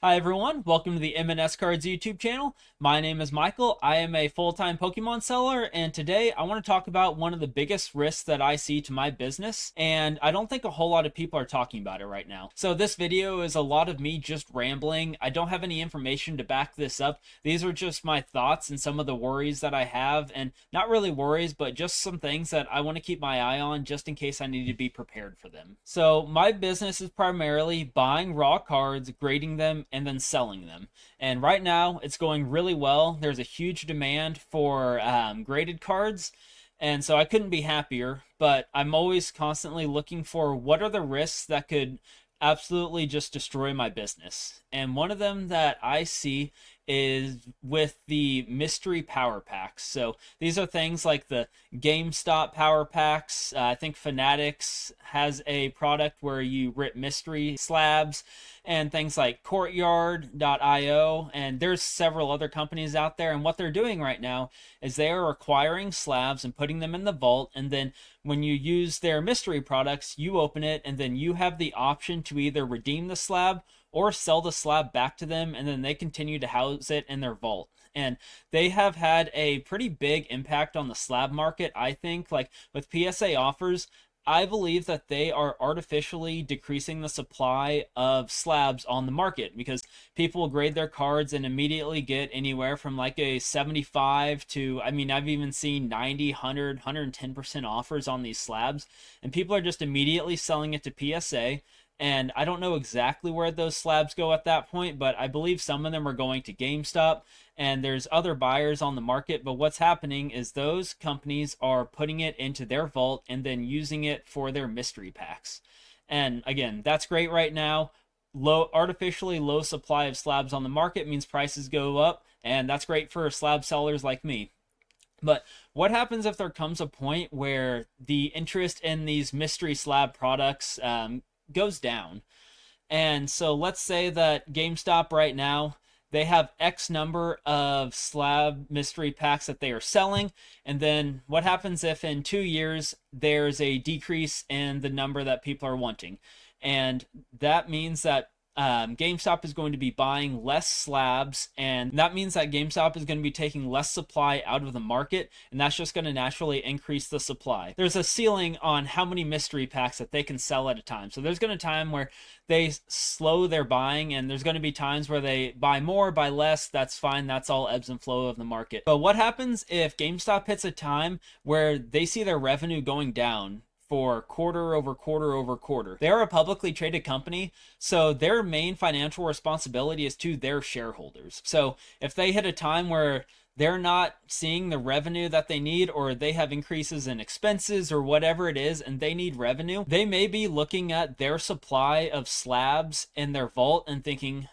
Hi everyone, welcome to the MNS Cards YouTube channel. My name is Michael. I am a full-time Pokemon seller, and today I want to talk about one of the biggest risks that I see to my business, and I don't think a whole lot of people are talking about it right now. So this video is a lot of me just rambling. I don't have any information to back this up. These are just my thoughts and some of the worries that I have, and not really worries, but just some things that I want to keep my eye on just in case I need to be prepared for them. So my business is primarily buying raw cards, grading them, and then selling them. And right now, it's going really well. There's a huge demand for graded cards, and so I couldn't be happier. But I'm always constantly looking for what are the risks that could absolutely just destroy my business. And one of them that I see is with the mystery power packs. So these are things like the GameStop power packs. I think Fanatics has a product where you rip mystery slabs, and things like Courtyard.io, and there's several other companies out there. And what they're doing right now is they are acquiring slabs and putting them in the vault, and then when you use their mystery products, you open it, and then you have the option to either redeem the slab or sell the slab back to them, and then they continue to house it in their vault. And they have had a pretty big impact on the slab market, I think. Like with PSA offers, I believe that they are artificially decreasing the supply of slabs on the market because people will grade their cards and immediately get anywhere from like a 75 to, I mean, I've even seen 90, 100, 110% offers on these slabs, and people are just immediately selling it to PSA. And I don't know exactly where those slabs go at that point, but I believe some of them are going to GameStop, and there's other buyers on the market. But what's happening is those companies are putting it into their vault and then using it for their mystery packs. And again, that's great right now. Artificially low supply of slabs on the market means prices go up, and that's great for slab sellers like me. But what happens if there comes a point where the interest in these mystery slab products goes down? And so let's say that GameStop right now, they have X number of slab mystery packs that they are selling. And then what happens if in 2 years there's a decrease in the number that people are wanting? And that means that GameStop is going to be buying less slabs, and that means that GameStop is going to be taking less supply out of the market, and that's just going to naturally increase the supply. There's a ceiling on how many mystery packs that they can sell at a time. So there's going to be a time where they slow their buying, and there's going to be times where they buy more, buy less. That's fine. That's all ebbs and flow of the market. But what happens if GameStop hits a time where they see their revenue going down for quarter over quarter over quarter? They're a publicly traded company, so their main financial responsibility is to their shareholders. So if they hit a time where they're not seeing the revenue that they need, or they have increases in expenses or whatever it is, and they need revenue, they may be looking at their supply of slabs in their vault and thinking,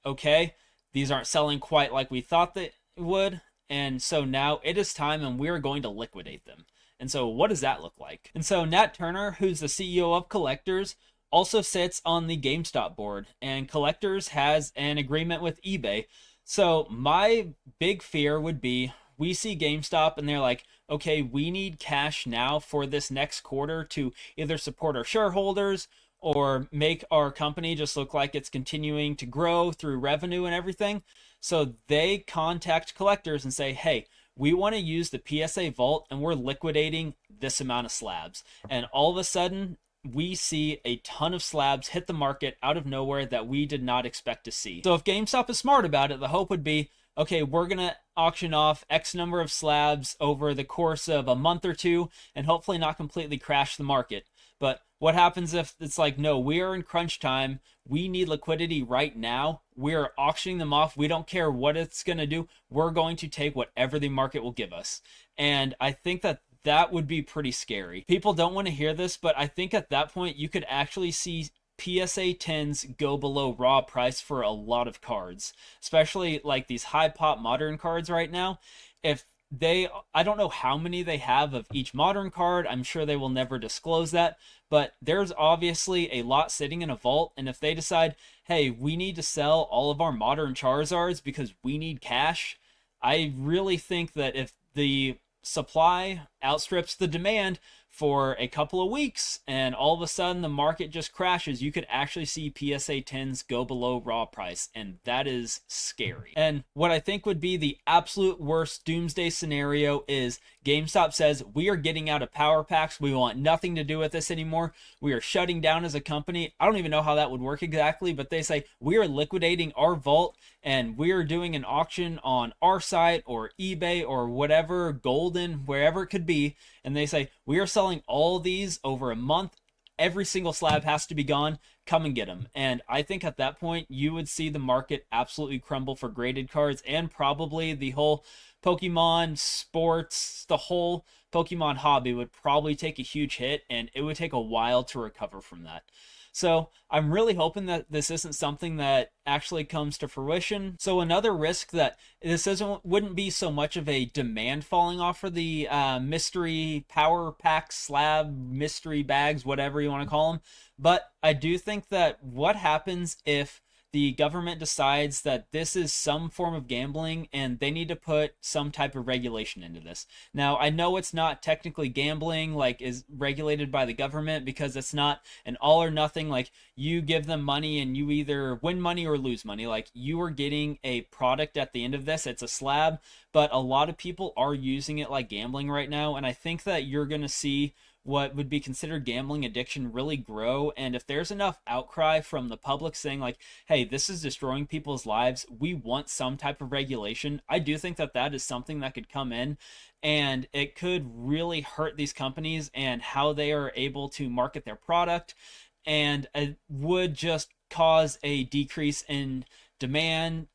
okay, these aren't selling quite like we thought they would, and so now it is time and we're going to liquidate them. And so what does that look like? And so Nat Turner, who's the CEO of Collectors, also sits on the GameStop board, and Collectors has an agreement with eBay. So my big fear would be we see GameStop and they're like, okay, we need cash now for this next quarter to either support our shareholders or make our company just look like it's continuing to grow through revenue and everything. So they contact Collectors and say, hey, we want to use the PSA vault and we're liquidating this amount of slabs. And all of a sudden, we see a ton of slabs hit the market out of nowhere that we did not expect to see. So if GameStop is smart about it, the hope would be, okay, we're going to auction off X number of slabs over the course of a month or two and hopefully not completely crash the market. But what happens if it's like, no, we are in crunch time. We need liquidity right now. We're auctioning them off. We don't care what it's going to do. We're going to take whatever the market will give us. And I think that that would be pretty scary. People don't want to hear this, but I think at that point you could actually see PSA 10s go below raw price for a lot of cards, especially like these high pop modern cards right now. If I don't know how many they have of each modern card. I'm sure they will never disclose that, but there's obviously a lot sitting in a vault, and if they decide, hey, we need to sell all of our modern Charizards because we need cash, I really think that if the supply outstrips the demand for a couple of weeks, and all of a sudden the market just crashes. You could actually see PSA 10s go below raw price, and that is scary. And what I think would be the absolute worst doomsday scenario is GameStop says, we are getting out of power packs. We want nothing to do with this anymore. We are shutting down as a company. I don't even know how that would work exactly, but they say, we are liquidating our vault and we are doing an auction on our site or eBay or whatever, Golden, wherever it could be. And they say, we are selling all these over a month. Every single slab has to be gone. Come and get them. And I think at that point, you would see the market absolutely crumble for graded cards, and probably the whole Pokemon sports, the whole Pokemon hobby would probably take a huge hit, and it would take a while to recover from that. So I'm really hoping that this isn't something that actually comes to fruition. So another risk that this wouldn't be so much of a demand falling off for the mystery power pack slab, mystery bags, whatever you want to call them. But I do think that what happens if the government decides that this is some form of gambling and they need to put some type of regulation into this. Now, I know it's not technically gambling, like is regulated by the government, because it's not an all or nothing, like you give them money and you either win money or lose money. Like you are getting a product at the end of this. It's a slab, but a lot of people are using it like gambling right now. And I think that you're going to see what would be considered gambling addiction really grow. And if there's enough outcry from the public saying like, hey, this is destroying people's lives, we want some type of regulation, I do think that that is something that could come in, and it could really hurt these companies and how they are able to market their product, and it would just cause a decrease in demand.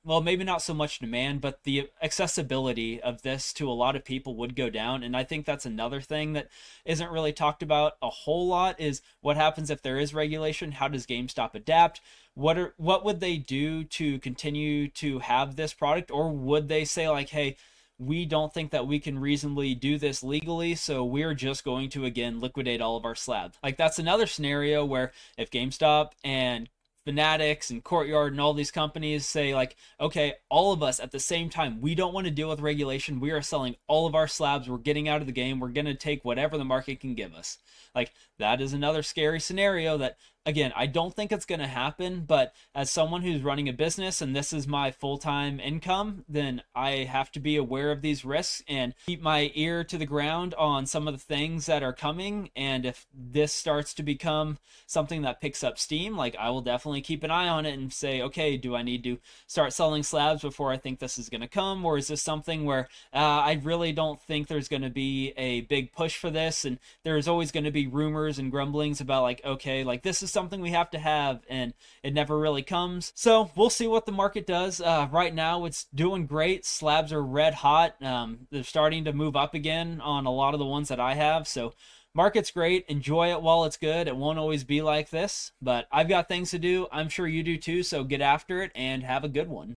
Well, maybe not so much demand, but the accessibility of this to a lot of people would go down. And I think that's another thing that isn't really talked about a whole lot, is what happens if there is regulation. How does GameStop adapt? What would they do to continue to have this product? Or would they say like, hey, we don't think that we can reasonably do this legally, so we're just going to, again, liquidate all of our slabs. Like, that's another scenario where if GameStop and Fanatics and Courtyard and all these companies say like, okay, all of us at the same time, we don't want to deal with regulation. We are selling all of our slabs. We're getting out of the game. We're going to take whatever the market can give us. Like, that is another scary scenario that, again, I don't think it's going to happen, but as someone who's running a business and this is my full-time income, then I have to be aware of these risks and keep my ear to the ground on some of the things that are coming. And if this starts to become something that picks up steam, like, I will definitely keep an eye on it and say, okay, do I need to start selling slabs before I think this is going to come? Or is this something where I really don't think there's going to be a big push for this, and there's always going to be rumors and grumblings about like, okay, like this is something we have to have, and it never really comes. So we'll see what the market does. Right now it's doing great. Slabs are red hot. They're starting to move up again on a lot of the ones that I have. So market's great. Enjoy it while it's good. It won't always be like this, but I've got things to do. I'm sure you do too. So get after it and have a good one.